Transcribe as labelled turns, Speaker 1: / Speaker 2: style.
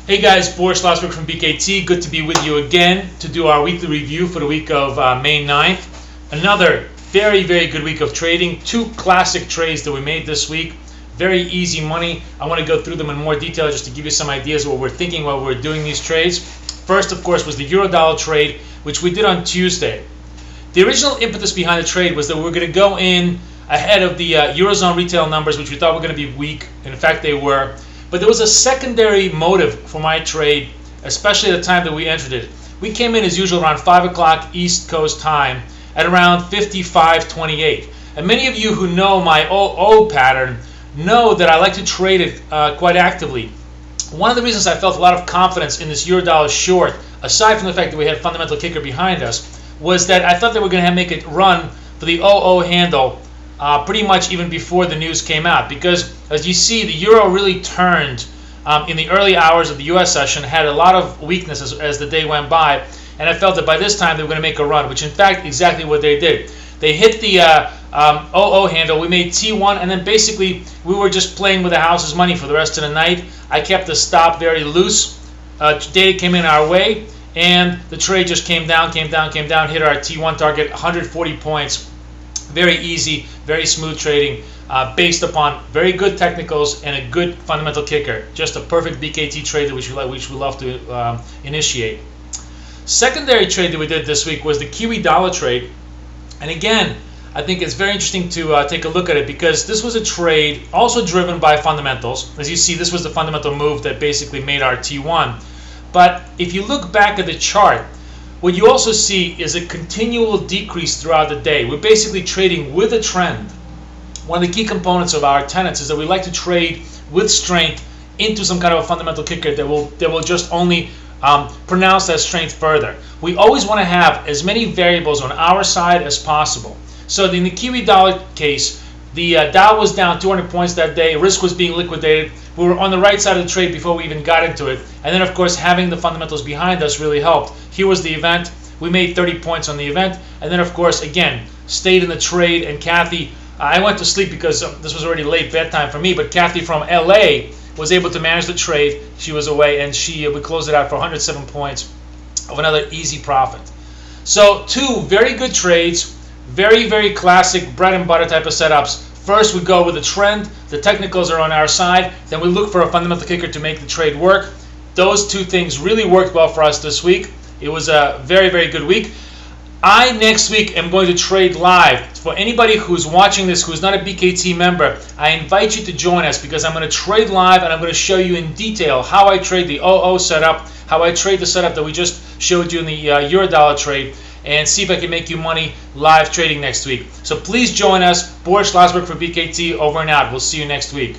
Speaker 1: Hey guys, Boris Schlossberg from BKT. Good to be with you again to do our weekly review for the week of May 9th. Another very, very good week of trading. Two classic trades that we made this week. Very easy money. I want to go through them in more detail just to give you some ideas of what we're thinking while we're doing these trades. First, of course, was the euro-dollar trade, which we did on Tuesday. The original impetus behind the trade was that we were going to go in ahead of the Eurozone retail numbers, which we thought were going to be weak. In fact, they were. But there was a secondary motive for my trade, especially at the time that we entered it. We came in as usual around 5 o'clock East Coast time at around 55.28. And many of you who know my OO pattern know that I like to trade it quite actively. One of the reasons I felt a lot of confidence in this euro-dollar short, aside from the fact that we had a fundamental kicker behind us, was that I thought they were going to make it run for the OO handle pretty much even before the news came out, because as you see, the euro really turned in the early hours of the US session, had a lot of weakness as the day went by, and I felt that by this time they were going to make a run, which in fact exactly what they did. They hit the OO handle, we made T1, and then basically we were just playing with the house's money for the rest of the night. I kept the stop very loose. Data came in our way, and the trade just came down, hit our T1 target, 140 points. Very easy, very smooth trading based upon very good technicals and a good fundamental kicker. Just a perfect BKT trade which we love to initiate. Secondary trade that we did this week was the Kiwi dollar trade. And again, I think it's very interesting to take a look at it, because this was a trade also driven by fundamentals. As you see, this was the fundamental move that basically made our T1. But if you look back at the chart, what you also see is a continual decrease throughout the day. We're basically trading with a trend. One of the key components of our tenets is that we like to trade with strength into some kind of a fundamental kicker that will just only pronounce that strength further. We always want to have as many variables on our side as possible. So in the Kiwi dollar case, the Dow was down 200 points that day. Risk was being liquidated. We were on the right side of the trade before we even got into it. And then, of course, having the fundamentals behind us really helped. Here was the event. We made 30 points on the event. And then, of course, again, stayed in the trade. And Kathy, I went to sleep because this was already late bedtime for me. But Kathy from LA was able to manage the trade. She was away, and we closed it out for 107 points of another easy profit. So two very good trades. Very, very classic bread and butter type of setups. First, we go with a trend. The technicals are on our side. Then we look for a fundamental kicker to make the trade work. Those two things really worked well for us this week. It was a very, very good week. Next week am going to trade live. For anybody who's watching this who's not a BKT member, I invite you to join us, because I'm going to trade live and I'm going to show you in detail how I trade the OO setup, how I trade the setup that we just showed you in the euro-dollar trade, and see if I can make you money live trading next week. So please join us. Boris Schlossberg for BKT, over and out. We'll see you next week.